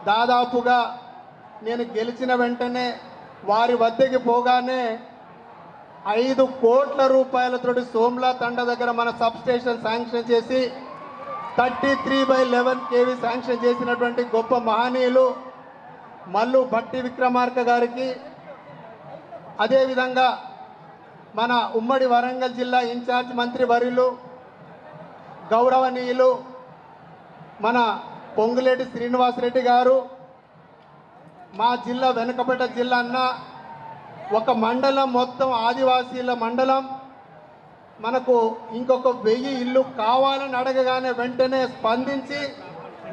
దాదాపుగా నేను గెలిచిన వెంటనే వారి వద్దకి పోగానే 5 కోట్ల రూపాయలతోటి సోమ్లా తండ దగ్గర మన సబ్ స్టేషన్ శాంక్షన్ చేసి 33/11 kV శాంక్షన్ చేసినటువంటి గొప్ప మహనీయులు మల్లు భట్టి విక్రమార్క గారికి, అదేవిధంగా మన ఉమ్మడి వరంగల్ జిల్లా ఇన్ఛార్జ్ మంత్రి వర్యులు గౌరవనీయులు మన పొంగులేటి శ్రీనివాసరెడ్డి గారు, మా జిల్లా వెనుకబడ్డ జిల్లా అన్న, ఒక మండలం మొత్తం ఆదివాసీల మండలం, మనకు ఇంకొక 1000 ఇల్లు కావాలని అడగగానే వెంటనే స్పందించి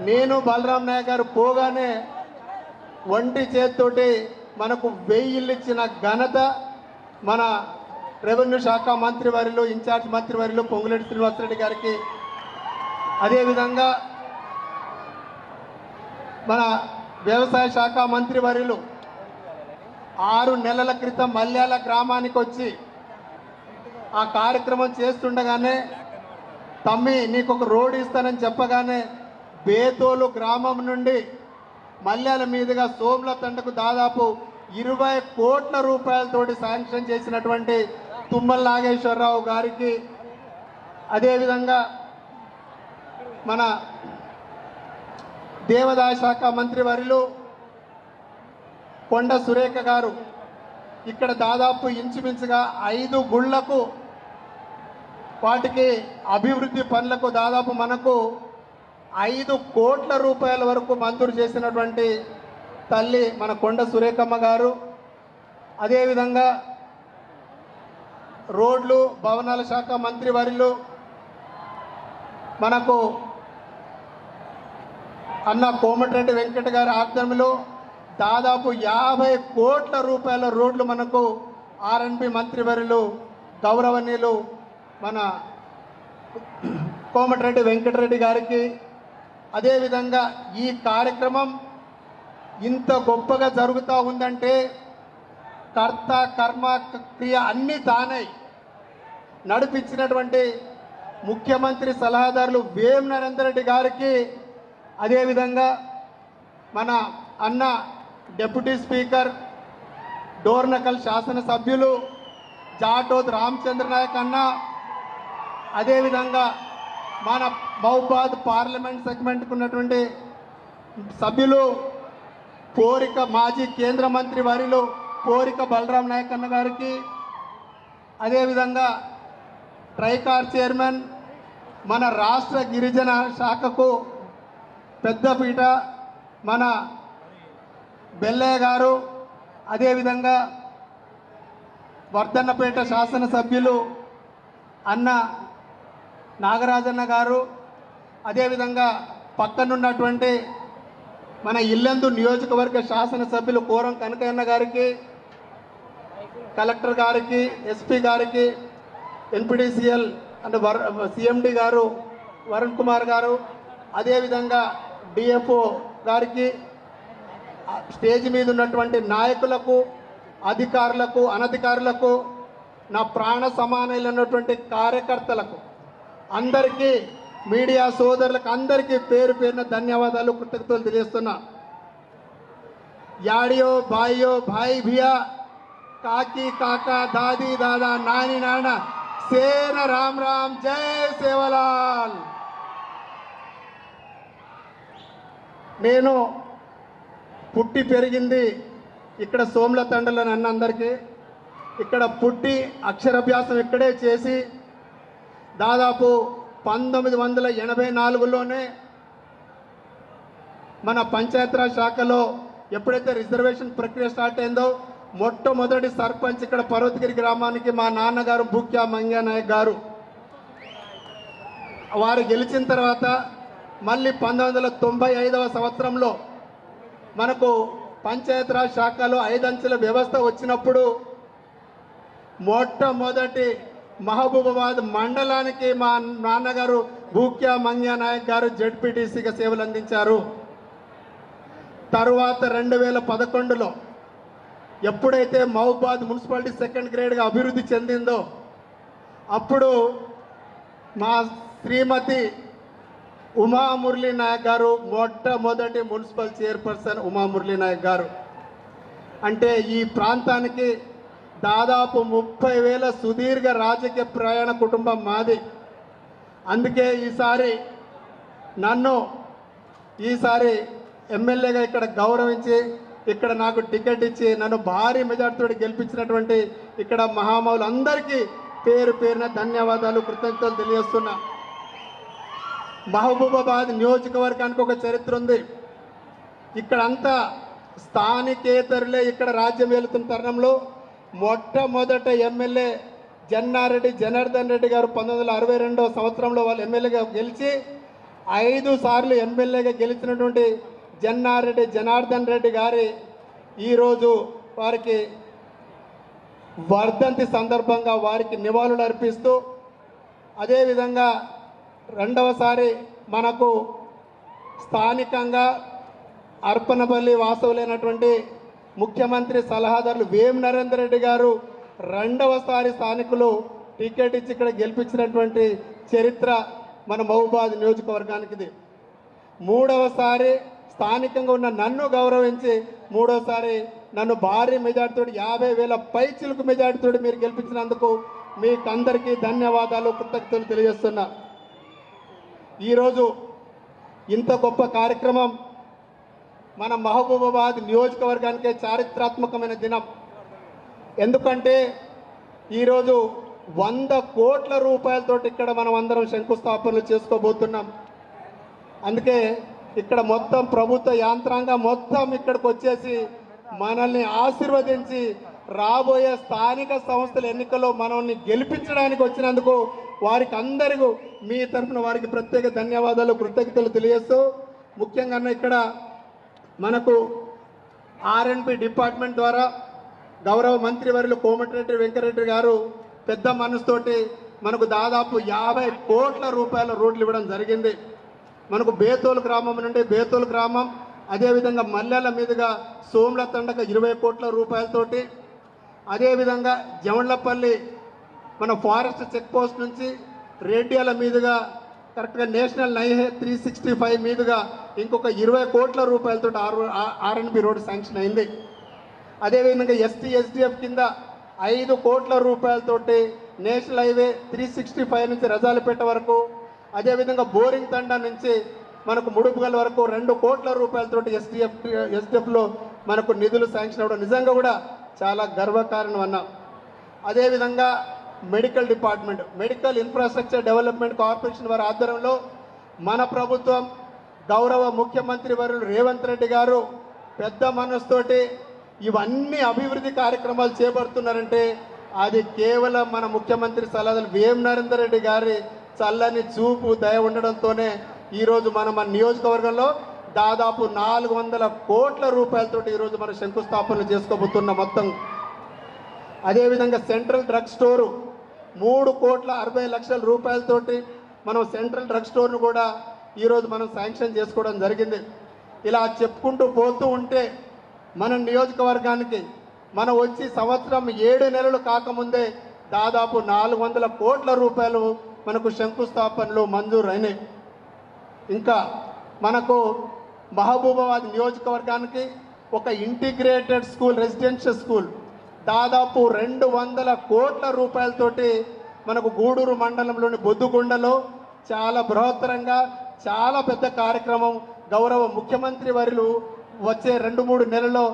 నేను బలరాం నాయక్ గారు పోగానే ఒంటి చేతితోటి మనకు 1000 ఇల్లు ఇచ్చిన ఘనత మన రెవెన్యూ శాఖ మంత్రివర్యులు ఇన్ఛార్జ్ మంత్రివర్యులు పొంగులేటి శ్రీనివాసరెడ్డి గారికి, అదేవిధంగా మన వ్యవసాయ శాఖ మంత్రివర్యులు 6 నెలల క్రితం మల్యాల గ్రామానికి వచ్చి ఆ కార్యక్రమం చేస్తుండగానే తమ్మి నీకు ఒక రోడ్ ఇస్తానని చెప్పగానే బేతోలు గ్రామం నుండి మల్యాల మీదుగా సోమ్ల తండకు దాదాపు 20 కోట్ల రూపాయలతోటి శాంక్షన్ చేసినటువంటి తుమ్మల నాగేశ్వరరావు గారికి, అదేవిధంగా మన దేవాదాయ శాఖ మంత్రివర్యులు కొండ సురేఖ గారు ఇక్కడ దాదాపు ఇంచుమించుగా 5 గుళ్లకు వాటికి అభివృద్ధి పనులకు దాదాపు మనకు 5 కోట్ల రూపాయల వరకు మంజూరు చేసినటువంటి తల్లి మన కొండ సురేఖమ్మ గారు, అదేవిధంగా రోడ్లు భవనాల శాఖ మంత్రివర్యులు మనకు అన్న కోమటిరెడ్డి వెంకట గారి ఆధ్వర్యంలో దాదాపు 50 కోట్ల రూపాయల రోడ్లు మనకు ఆర్ఎన్బి మంత్రివర్యులు గౌరవనీయులు మన కోమటిరెడ్డి వెంకటరెడ్డి గారికి, అదేవిధంగా ఈ కార్యక్రమం ఇంత గొప్పగా జరుగుతూ ఉందంటే కర్త కర్మ క్రియ అన్నీ తానై నడిపించినటువంటి ముఖ్యమంత్రి సలహాదారులు వేం నరేందర్ రెడ్డి గారికి, అదేవిధంగా మన అన్న డిప్యూటీ స్పీకర్ డోర్నకల్ శాసనసభ్యులు జాటోద్ రామచంద్ర నాయక్ అన్న, అదేవిధంగా మన మహబూబాద్ పార్లమెంట్ సెగ్మెంట్కు ఉన్నటువంటి సభ్యులు పోరిక మాజీ కేంద్ర మంత్రి వర్యులు పోరిక బలరాం నాయక్ అన్న గారికి, అదేవిధంగా ట్రైకార్ చైర్మన్ మన రాష్ట్ర గిరిజన శాఖకు పెద్దపీట మన బెల్లయ్య గారు, అదేవిధంగా వర్ధన్నపేట శాసనసభ్యులు అన్న నాగరాజన్న గారు, అదేవిధంగా పక్కనున్నటువంటి మన ఇల్లందు నియోజకవర్గ శాసనసభ్యులు కోరం కనకయ్య గారికి, కలెక్టర్ గారికి, ఎస్పీ గారికి, ఎన్పిడిసిఎల్ అంటే సిఎండి గారు వరుణ్ కుమార్ గారు, అదేవిధంగా డిఎఫ్ఓ గారికి, స్టేజ్ మీద ఉన్నటువంటి నాయకులకు, అధికారులకు, అనధికారులకు, నా ప్రాణ సమానమైనటువంటి కార్యకర్తలకు అందరికీ, మీడియా సోదరులకు అందరికీ పేరు పేరున ధన్యవాదాలు, కృతజ్ఞతలు తెలియజేస్తున్నా. యాడియో భాయ్యో భాయ్ భియా, కాకి కాకా, దాది దాదా, నాని నాన్న, సేన రామ్ రామ్, జై సేవలాల్. నేను పుట్టి పెరిగింది ఇక్కడ సోమ్ల తండలో, అన్నందరికీ ఇక్కడ పుట్టి అక్షరాభ్యాసం ఇక్కడే చేసి దాదాపు 1984లోనే మన పంచాయతీరాజ్ శాఖలో ఎప్పుడైతే రిజర్వేషన్ ప్రక్రియ స్టార్ట్ అయిందో మొట్టమొదటి సర్పంచ్ ఇక్కడ పర్వతగిరి గ్రామానికి మా నాన్నగారు భూక్యా మంగ్యా నాయక్ గారు. వారు గెలిచిన తర్వాత మళ్ళీ 1995వ సంవత్సరంలో మనకు పంచాయతీరాజ్ శాఖలో 5 అంచెల వ్యవస్థ వచ్చినప్పుడు మొట్టమొదటి మహబూబాబాద్ మండలానికి మా నాన్నగారు భూక్యా మంగ్యా నాయక్ గారు జెడ్పీటీసీగా సేవలు అందించారు. తరువాత 2011లో ఎప్పుడైతే మహబూబాబాద్ మున్సిపాలిటీ 2nd గ్రేడ్గా అభివృద్ధి చెందిందో అప్పుడు మా శ్రీమతి ఉమా మురళీ నాయక్ గారు మొట్టమొదటి మున్సిపల్ చైర్పర్సన్ ఉమా మురళీ నాయక్ గారు. అంటే ఈ ప్రాంతానికి దాదాపు 30,000 సుదీర్ఘ రాజకీయ ప్రయాణ కుటుంబం మాది. అందుకే నన్ను ఈసారి ఎమ్మెల్యేగా ఇక్కడ గౌరవించి ఇక్కడ నాకు టికెట్ ఇచ్చి నన్ను భారీ మెజార్టీతో గెలిపించినటువంటి ఇక్కడ మహామౌలందరికీ పేరు పేరున ధన్యవాదాలు, కృతజ్ఞతలు తెలియజేస్తున్నా. మహబూబాబాద్ నియోజకవర్గానికి ఒక చరిత్ర ఉంది. ఇక్కడంతా స్థానికేతరులే ఇక్కడ రాజ్యం వెళుతున్న తరుణంలో మొట్టమొదట ఎమ్మెల్యే జన్నారెడ్డి జనార్దన్ రెడ్డి గారు 1962వ సంవత్సరంలో వాళ్ళు ఎమ్మెల్యేగా గెలిచి 5 సార్లు ఎమ్మెల్యేగా గెలిచినటువంటి జన్నారెడ్డి జనార్దన్ రెడ్డి గారి ఈరోజు వారికి వర్ధంతి సందర్భంగా వారికి నివాళులు అర్పిస్తూ, అదేవిధంగా రెండవసారి మనకు స్థానికంగా అర్పణపల్లి వాసవులైనటువంటి ముఖ్యమంత్రి సలహాదారులు వేం నరేందర్ రెడ్డి గారు రెండవసారి స్థానికులు టికెట్ ఇచ్చి ఇక్కడ గెలిపించినటువంటి చరిత్ర మన మహబూబాబాద్ నియోజకవర్గానికిది. మూడవసారి స్థానికంగా ఉన్న నన్ను గౌరవించి మూడోసారి నన్ను భారీ మెజార్టీతో 50,000 పైచిలుకు మెజార్టీతో మీరు గెలిపించినందుకు మీకు అందరికీ ధన్యవాదాలు, కృతజ్ఞతలు తెలియజేస్తున్నా. ఈరోజు ఇంత గొప్ప కార్యక్రమం మన మహబూబాబాద్ నియోజకవర్గానికే చారిత్రాత్మకమైన దినం. ఎందుకంటే ఈరోజు 100 కోట్ల రూపాయలతో ఇక్కడ మనం అందరం శంకుస్థాపనలు చేసుకోబోతున్నాం. అందుకే ఇక్కడ మొత్తం ప్రభుత్వ యాంత్రాంగం మొత్తం ఇక్కడికి వచ్చేసి మనల్ని ఆశీర్వదించి రాబోయే స్థానిక సంస్థల ఎన్నికల్లో మనల్ని గెలిపించడానికి వచ్చినందుకు వారికి అందరికీ మీ తరఫున వారికి ప్రత్యేక ధన్యవాదాలు, కృతజ్ఞతలు తెలియజేస్తూ, ముఖ్యంగా ఇక్కడ మనకు ఆర్ఎండ్బి డిపార్ట్మెంట్ ద్వారా గౌరవ మంత్రివర్యులు కోమటిరెడ్డి వెంకటరెడ్డి గారు పెద్ద మనసుతోటి మనకు దాదాపు 50 కోట్ల రూపాయల రోడ్లు ఇవ్వడం జరిగింది. మనకు బేతోలు గ్రామం నుండి బేతోలు గ్రామం, అదేవిధంగా మల్లెల మీదుగా సోమ్ల తండక 20 కోట్ల రూపాయలతోటి, అదేవిధంగా జమళ్లపల్లి మన ఫారెస్ట్ చెక్ పోస్ట్ నుంచి రేడియాల మీదుగా కరెక్ట్గా నేషనల్ నైహే 365 మీదుగా ఇంకొక 20 కోట్ల రూపాయలతో ఆర్ఎన్బి రోడ్ శాంక్షన్ అయింది. అదేవిధంగా ఎస్టీఎస్డిఎఫ్ కింద 5 కోట్ల రూపాయలతోటి నేషనల్ హైవే 365 నుంచి రజాలపేట వరకు, అదేవిధంగా బోరింగ్ తండా నుంచి మనకు ముడుపుగల్ వరకు 2 కోట్ల రూపాయలతోటి ఎస్డిఎఫ్లో మనకు నిధులు శాంక్షన్ అవ్వడం నిజంగా కూడా చాలా గర్వకారణం అన్నాం. అదేవిధంగా medical department, medical infrastructure development corporation వారి ఆధ్వర్యంలో మన ప్రభుత్వం గౌరవ ముఖ్యమంత్రి వర్యులు రేవంత్ రెడ్డి గారు పెద్ద మనసుతోటి ఇవన్నీ అభివృద్ధి కార్యక్రమాలు చేపడుతున్నారంటే అది కేవలం మన ముఖ్యమంత్రి సలహాదారు వేం నరేందర్ రెడ్డి గారి చల్లని చూపు దయ ఉండడంతోనే ఈరోజు మన నియోజకవర్గంలో దాదాపు 400 కోట్ల రూపాయలతో ఈరోజు మనం శంకుస్థాపనలు చేసుకోబోతున్నాం మొత్తం. అదేవిధంగా సెంట్రల్ డ్రగ్ స్టోరు 3,60,00,000 రూపాయలతోటి మనం సెంట్రల్ డ్రగ్ స్టోర్ను కూడా ఈరోజు మనం శాంక్షన్ చేసుకోవడం జరిగింది. ఇలా చెప్పుకుంటూ పోతూ ఉంటే మన నియోజకవర్గానికి మనం వచ్చి సంవత్సరం 7 నెలలు కాకముందే దాదాపు 400 కోట్ల రూపాయలు మనకు శంకుస్థాపనలు మంజూరు అయినాయి. ఇంకా మనకు మహబూబాబాద్ నియోజకవర్గానికి ఒక ఇంటిగ్రేటెడ్ స్కూల్, రెసిడెన్షియల్ స్కూల్ దాదాపు 200 కోట్ల రూపాయలతోటి మనకు గూడూరు మండలంలోని బొద్దుగుండలో చాలా బృహత్తరంగా చాలా పెద్ద కార్యక్రమం గౌరవ ముఖ్యమంత్రి వర్యులు వచ్చే 2-3 నెలల్లో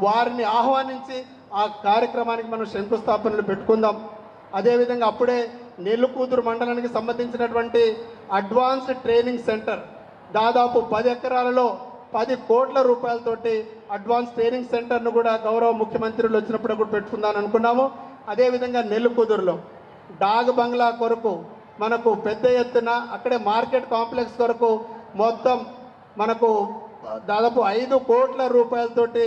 వారిని ఆహ్వానించి ఆ కార్యక్రమానికి మనం శంకుస్థాపనలు పెట్టుకుందాం. అదేవిధంగా అప్పుడే నెల్లికూదురు మండలానికి సంబంధించినటువంటి అడ్వాన్స్డ్ ట్రైనింగ్ సెంటర్ దాదాపు 10 ఎకరాలలో 10 కోట్ల రూపాయలతోటి అడ్వాన్స్ ట్రైనింగ్ సెంటర్ను కూడా గౌరవ ముఖ్యమంత్రులు వచ్చినప్పుడు కూడా పెట్టుకుందామని అనుకున్నాము. అదేవిధంగా నెల్లికూదురులో డాగ్ బంగ్లా కొరకు మనకు పెద్ద ఎత్తున అక్కడే మార్కెట్ కాంప్లెక్స్ కొరకు మొత్తం మనకు దాదాపు 5 కోట్ల రూపాయలతోటి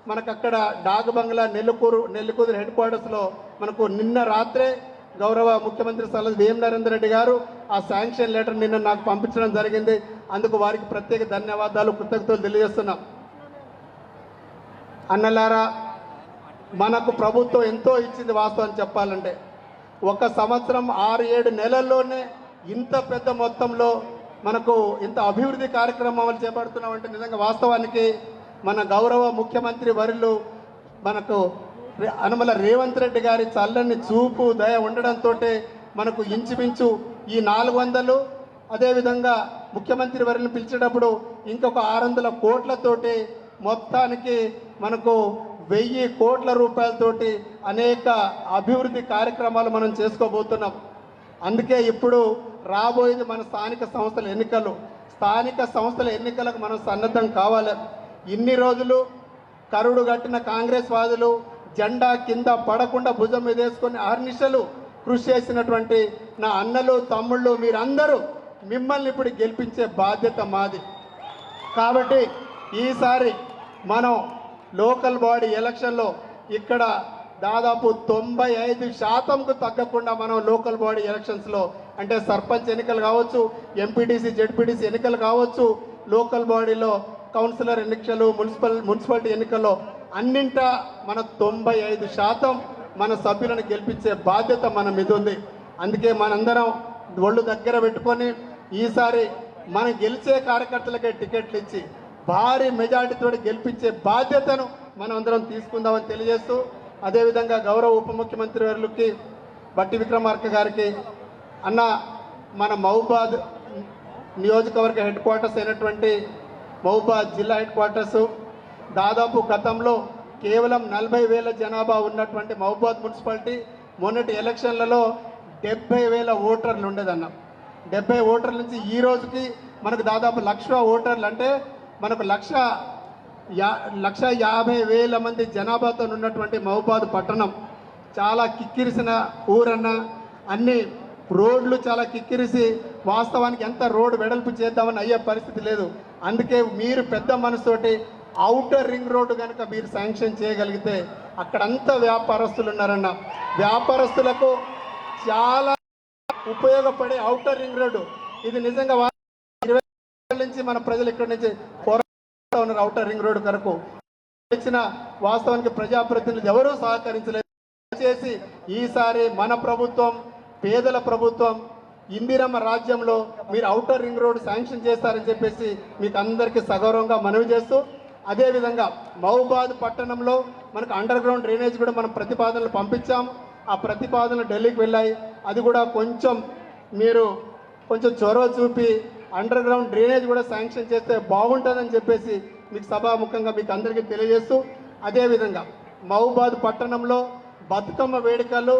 మనకు అక్కడ డాగ్ బంగ్లా నెల్లికూదురు హెడ్ క్వార్టర్స్లో మనకు నిన్న రాత్రే గౌరవ ముఖ్యమంత్రి సలహా వేం నరేందర్ రెడ్డి గారు ఆ శాంక్షన్ లెటర్ నిన్న నాకు పంపించడం జరిగింది. అందుకు వారికి ప్రత్యేక ధన్యవాదాలు, కృతజ్ఞతలు తెలియజేస్తున్నాం. అన్నలారా, మనకు ప్రభుత్వం ఎంతో ఇచ్చింది. వాస్తవం చెప్పాలంటే 1 సంవత్సరం 6-7 నెలల్లోనే ఇంత పెద్ద మొత్తంలో మనకు ఇంత అభివృద్ధి కార్యక్రమాలు చేపడుతున్నామంటే నిజంగా వాస్తవానికి మన గౌరవ ముఖ్యమంత్రి వర్యులు మనకు అనుమల రేవంత్ రెడ్డి గారి చల్లని చూపు దయ ఉండడంతో మనకు ఇంచుమించు ఈ 400 అదేవిధంగా ముఖ్యమంత్రి వర్యులను పిలిచేటప్పుడు ఇంకొక 600 కోట్లతోటి మొత్తానికి మనకు 1000 కోట్ల రూపాయలతోటి అనేక అభివృద్ధి కార్యక్రమాలు మనం చేసుకోబోతున్నాం. అందుకే ఇప్పుడు రాబోయేది మన స్థానిక సంస్థల ఎన్నికలు. స్థానిక సంస్థల ఎన్నికలకు మనం సన్నద్ధం కావాలి. ఇన్ని రోజులు కరుడు గట్టిన కాంగ్రెస్ వాదులు జెండా కింద పడకుండా భుజం మీద వేసుకొని అహర్నిశలు కృషి చేసినటువంటి నా అన్నలు తమ్ముళ్ళు మీరందరూ మిమ్మల్ని ఇప్పుడు గెలిపించే బాధ్యత మాది. కాబట్టి ఈసారి మనం లోకల్ బాడీ ఎలక్షన్లో ఇక్కడ దాదాపు 95% తగ్గకుండా మనం లోకల్ బాడీ ఎలక్షన్స్లో అంటే సర్పంచ్ ఎన్నికలు కావచ్చు, ఎంపీటీసీ జెడ్పీటీసీ ఎన్నికలు కావచ్చు, లోకల్ బాడీలో కౌన్సిలర్ ఎన్నికలు, మున్సిపాలిటీ ఎన్నికల్లో అన్నింటా మన 95% మన సభ్యులను గెలిపించే బాధ్యత మన మీద ఉంది. అందుకే మనందరం ఒళ్ళు దగ్గర పెట్టుకొని ఈసారి మనం గెలిచే కార్యకర్తలకే టికెట్లు ఇచ్చి భారీ మెజార్టీతో గెలిపించే బాధ్యతను మనం అందరం తీసుకుందామని తెలియజేస్తూ, అదేవిధంగా గౌరవ ఉప ముఖ్యమంత్రి వర్యులకి బట్టి విక్రమార్క గారికి అన్న మన మహబూబాద్ నియోజకవర్గ హెడ్ క్వార్టర్స్ అయినటువంటి మహబూబాద్ జిల్లా హెడ్ క్వార్టర్సు దాదాపు గతంలో కేవలం 40,000 జనాభా ఉన్నటువంటి మహబూబాద్ మున్సిపాలిటీ మొన్నటి ఎలక్షన్లలో 70,000 ఓటర్లు ఉండేదన్న. 70 ఓటర్ల నుంచి ఈ రోజుకి మనకు దాదాపు 1,00,000 ఓటర్లు అంటే మనకు 1,50,000 మంది జనాభాతో ఉన్నటువంటి మహబూబాద్ పట్టణం చాలా కిక్కిరిసిన ఊరన్న. అన్ని రోడ్లు చాలా కిక్కిరిసి వాస్తవానికి ఎంత రోడ్డు వెడల్పు చేద్దామని అయ్యే పరిస్థితి లేదు. అందుకే మీరు పెద్ద మనసుతోటి ఔటర్ రింగ్ రోడ్డు కనుక మీరు శాంక్షన్ చేయగలిగితే అక్కడంతా వ్యాపారస్తులు ఉన్నారన్న. వ్యాపారస్తులకు చాలా ఉపయోగపడే ఔటర్ రింగ్ రోడ్డు ఇది. నిజంగా 20 ఏళ్ళ నుంచి మన ప్రజలు ఇక్కడి నుంచి పోరాడుతూ ఉన్నారు ఔటర్ రింగ్ రోడ్డు కొరకు. ఇచ్చిన వాస్తవానికి ప్రజాప్రతినిధులు ఎవరూ సహకరించలేదు. చేసి ఈసారి మన ప్రభుత్వం పేదల ప్రభుత్వం ఇందిరమ్మ రాజ్యంలో మీరు ఔటర్ రింగ్ రోడ్ శాంక్షన్ చేస్తారని చెప్పేసి మీకు అందరికీ సగౌరవంగా మనవి చేస్తూ, అదేవిధంగా మహబూబాద్ పట్టణంలో మనకు అండర్ గ్రౌండ్ డ్రైనేజ్ కూడా మనం ప్రతిపాదనలు పంపించాం. ఆ ప్రతిపాదనలు ఢిల్లీకి వెళ్ళాయి. అది కూడా మీరు కొంచెం చొరవ చూపి అండర్ గ్రౌండ్ డ్రైనేజ్ కూడా శాంక్షన్ చేస్తే బాగుంటుందని చెప్పేసి మీకు సభాముఖంగా మీకు అందరికీ తెలియజేస్తూ, అదేవిధంగా మహబూబాద్ పట్టణంలో బతుకమ్మ వేడుకలు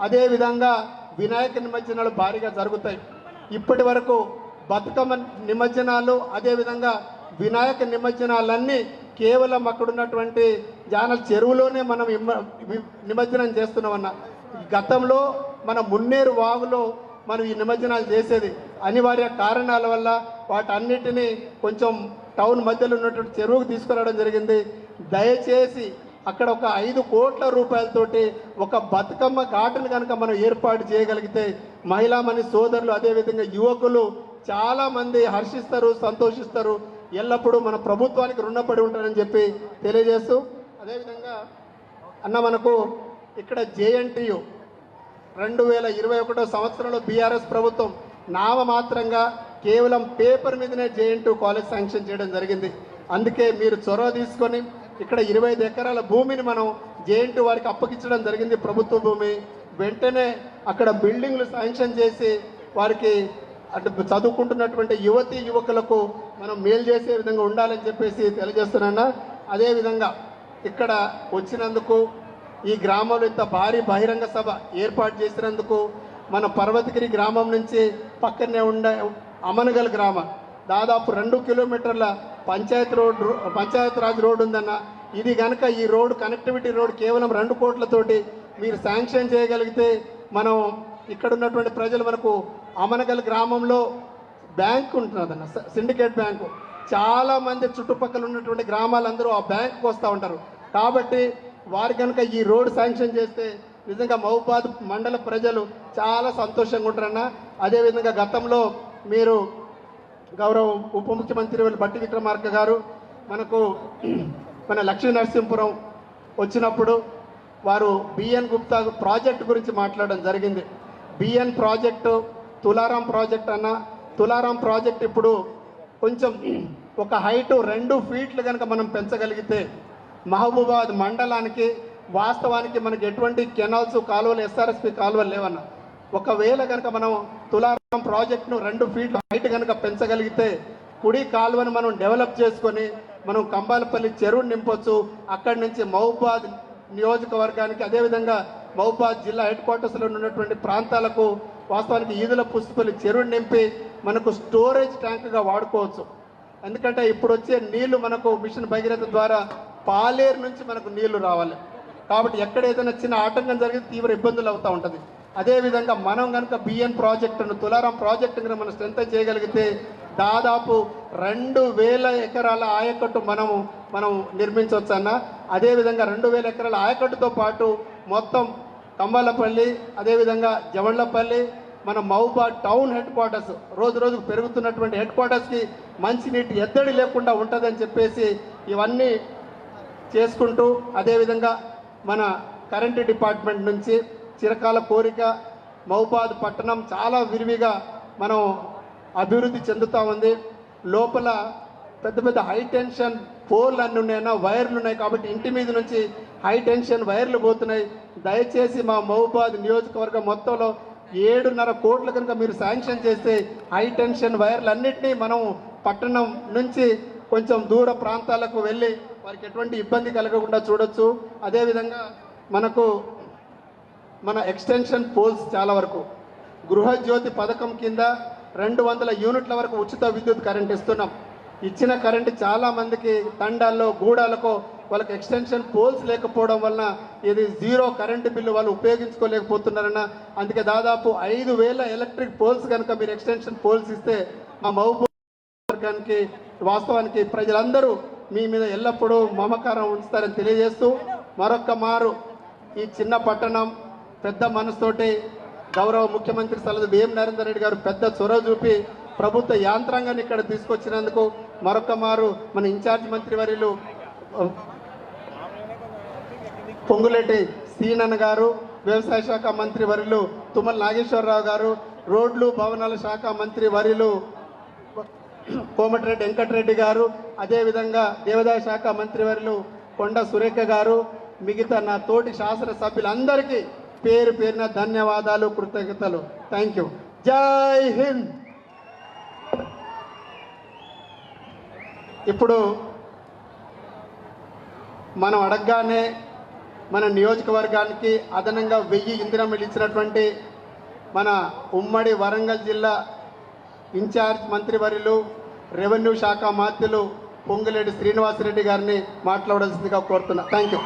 అదేవిధంగా వినాయక నిమజ్జనాలు భారీగా జరుగుతాయి. ఇప్పటి వరకు బతుకమ్మ నిమజ్జనాలు అదేవిధంగా వినాయక నిమజ్జనాలన్నీ కేవలం అక్కడ ఉన్నటువంటి జానల చెరువులోనే మనం నిమజ్జనం చేస్తున్నామన్న. గతంలో మన మున్నేరు వాగులో మనం ఈ నిమజ్జనాలు చేసేది అనివార్య కారణాల వల్ల వాటన్నిటినీ కొంచెం టౌన్ మధ్యలో ఉన్నటువంటి చెరువుకు తీసుకురావడం జరిగింది. దయచేసి అక్కడ ఒక 5 కోట్ల రూపాయలతోటి ఒక బతుకమ్మ ఘాటును కనుక మనం ఏర్పాటు చేయగలిగితే మహిళామణి సోదరులు అదేవిధంగా యువకులు చాలామంది హర్షిస్తారు, సంతోషిస్తారు. ఎల్లప్పుడూ మన ప్రభుత్వానికి రుణపడి ఉంటారని చెప్పి తెలియజేస్తూ, అదేవిధంగా అన్న మనకు ఇక్కడ జేఎన్టీయు 2021 సంవత్సరంలో బీఆర్ఎస్ ప్రభుత్వం నామమాత్రంగా కేవలం పేపర్ మీదనే జేఎన్టీయు కాలేజ్ శాంక్షన్ చేయడం జరిగింది. అందుకే మీరు చొరవ తీసుకొని ఇక్కడ 25 ఎకరాల భూమిని మనం జేఎన్టీయు వారికి అప్పగించడం జరిగింది, ప్రభుత్వ భూమి. వెంటనే అక్కడ బిల్డింగ్లు శాంక్షన్ చేసి వారికి అటు చదువుకుంటున్నటువంటి యువకులకు మనం మేలు చేసే విధంగా ఉండాలని చెప్పేసి తెలియజేస్తున్నా. అదేవిధంగా ఇక్కడ వచ్చినందుకు ఈ గ్రామంలో ఇంత భారీ బహిరంగ సభ ఏర్పాటు చేసినందుకు మన పర్వతగిరి గ్రామం నుంచి పక్కనే ఉండే అమనగల్ గ్రామం దాదాపు 2 కిలోమీటర్ల పంచాయత్ రాజ్ రోడ్ ఉందన్న. ఇది కనుక ఈ రోడ్ కనెక్టివిటీ రోడ్ కేవలం 2 కోట్లతోటి మీరు శాంక్షన్ చేయగలిగితే మనం ఇక్కడ ఉన్నటువంటి ప్రజలు మనకు అమనగల్ గ్రామంలో బ్యాంక్ ఉంటున్నదన్న, సిండికేట్ బ్యాంకు. చాలామంది చుట్టుపక్కల ఉన్నటువంటి గ్రామాలందరూ ఆ బ్యాంకుకు వస్తూ ఉంటారు. కాబట్టి వారు కనుక ఈ రోడ్ శాంక్షన్ చేస్తే నిజంగా మహబూబాద్ మండల ప్రజలు చాలా సంతోషంగా ఉంటారన్న. అదేవిధంగా గతంలో మీరు గౌరవ ఉప ముఖ్యమంత్రి బట్టి విక్రమార్క గారు మనకు మన లక్ష్మీ నరసింహపురం వచ్చినప్పుడు వారు బిఎన్ గుప్తా ప్రాజెక్టు గురించి మాట్లాడడం జరిగింది. బిఎన్ ప్రాజెక్టు, తులారాం ప్రాజెక్ట్ అన్న, తులారాం ప్రాజెక్ట్ ఇప్పుడు కొంచెం ఒక హైటు 2 ఫీట్లు కనుక మనం పెంచగలిగితే మహబూబాబాద్ మండలానికి వాస్తవానికి మనకి ఎటువంటి కెనాల్స్ కాలువలు ఎస్ఆర్ఎస్పి కాలువలు లేవన్న ఒకవేళ కనుక మనం తులారాం ప్రాజెక్టును 2 ఫీట్ల హైట్ కనుక పెంచగలిగితే కుడి కాలువను మనం డెవలప్ చేసుకొని మనం కంబాలపల్లి చెరువును నింపొచ్చు. అక్కడి నుంచి మహబూబాబాద్ నియోజకవర్గానికి అదేవిధంగా మహబూబాబాద్ జిల్లా హెడ్ క్వార్టర్స్లో ఉన్నటువంటి ప్రాంతాలకు వాస్తవానికి ఈదుల పుస్తపల్లి చెరువును నింపి మనకు స్టోరేజ్ ట్యాంక్గా వాడుకోవచ్చు. ఎందుకంటే ఇప్పుడు వచ్చే నీళ్లు మనకు మిషన్ భగీరథ ద్వారా పాలేరు నుంచి మనకు నీళ్లు రావాలి. కాబట్టి ఎక్కడ ఏదైనా చిన్న ఆటంకం జరిగితే తీవ్ర ఇబ్బందులు అవుతూ ఉంటుంది. అదేవిధంగా మనం కనుక బిఎన్ ప్రాజెక్టును తులారాం ప్రాజెక్టు కనుక మనం స్ట్రెంత్ చేయగలిగితే దాదాపు 2000 ఎకరాల ఆయకట్టు మనం నిర్మించవచ్చు అన్న. అదేవిధంగా 2000 ఎకరాల ఆయకట్టుతో పాటు మొత్తం కంబాలపల్లి అదేవిధంగా జవళ్ళపల్లి మన మహబూబాబాద్ టౌన్ హెడ్ క్వార్టర్స్ రోజు రోజుకు పెరుగుతున్నటువంటి హెడ్ క్వార్టర్స్కి మంచినీటి ఎద్దడి లేకుండా ఉంటుందని చెప్పేసి ఇవన్నీ చేసుకుంటూ అదేవిధంగా మన కరెంటు డిపార్ట్మెంట్ నుంచి చిరకాల కోరిక మహబూబాబాద్ పట్టణం చాలా విరివిగా మనం అభివృద్ధి చెందుతూ ఉంది. లోపల పెద్ద పెద్ద హై టెన్షన్ పోల్ అన్నీ ఉన్నాయన్నా వైర్లు ఉన్నాయి. కాబట్టి ఇంటి మీద నుంచి హై టెన్షన్ వైర్లు పోతున్నాయి. దయచేసి మా మహబూబాబాద్ నియోజకవర్గం మొత్తంలో 7.5 కోట్లు కనుక మీరు శాంక్షన్ చేస్తే హై టెన్షన్ వైర్లు అన్నింటినీ మనం పట్టణం నుంచి కొంచెం దూర ప్రాంతాలకు వెళ్ళి వారికి ఎటువంటి ఇబ్బంది కలగకుండా చూడొచ్చు. అదేవిధంగా మనకు మన ఎక్స్టెన్షన్ పోల్స్ చాలా వరకు గృహజ్యోతి పథకం కింద 200 యూనిట్ల వరకు ఉచిత విద్యుత్ కరెంట్ ఇస్తున్నాం. ఇచ్చిన కరెంటు చాలామందికి తండాల్లో గూడాలకు వాళ్ళకి ఎక్స్టెన్షన్ పోల్స్ లేకపోవడం వలన ఇది 0 కరెంటు బిల్లు వాళ్ళు ఉపయోగించుకోలేకపోతున్నారన్న. అందుకే దాదాపు 5000 ఎలక్ట్రిక్ పోల్స్ కనుక మీరు ఎక్స్టెన్షన్ పోల్స్ ఇస్తే మా మహబూబాబాద్ వర్గానికి వాస్తవానికి ప్రజలందరూ మీ మీద ఎల్లప్పుడూ మమకారం ఉంచుతారని తెలియజేస్తూ మరొక్క మారు ఈ చిన్న పట్టణం పెద్ద మనసుతోటి గౌరవ ముఖ్యమంత్రి సలహా బిఎం నరేందర్ రెడ్డి గారు పెద్ద చొరవ చూపి ప్రభుత్వ యాంత్రాంగాన్ని ఇక్కడ తీసుకొచ్చినందుకు మరొక మారు మన ఇన్ఛార్జ్ మంత్రి వర్యులు పొంగులేటి సీనన్న గారు, వ్యవసాయ శాఖ మంత్రి వర్యులు తుమ్మల నాగేశ్వరరావు గారు, రోడ్లు భవనాల శాఖ మంత్రి వర్యులు కోమటిరెడ్డి వెంకటరెడ్డి గారు, అదేవిధంగా దేవాదాయ శాఖ మంత్రి వర్యులు కొండ సురేఖ గారు, మిగతా నా తోటి శాసనసభ్యులందరికీ పేరు పేరున ధన్యవాదాలు, కృతజ్ఞతలు. Thank you. జై హింద్. ఇప్పుడు మనం అడగగానే మన నియోజకవర్గానికి అదనంగా 1000 ఇందిరమ్మలు ఇచ్చినటువంటి మన ఉమ్మడి వరంగల్ జిల్లా ఇన్ఛార్జ్ మంత్రివర్యులు రెవెన్యూ శాఖ మంత్రులు పొంగులేటి శ్రీనివాసరెడ్డి గారిని మాట్లాడాల్సిందిగా కోరుతున్నా. Thank you.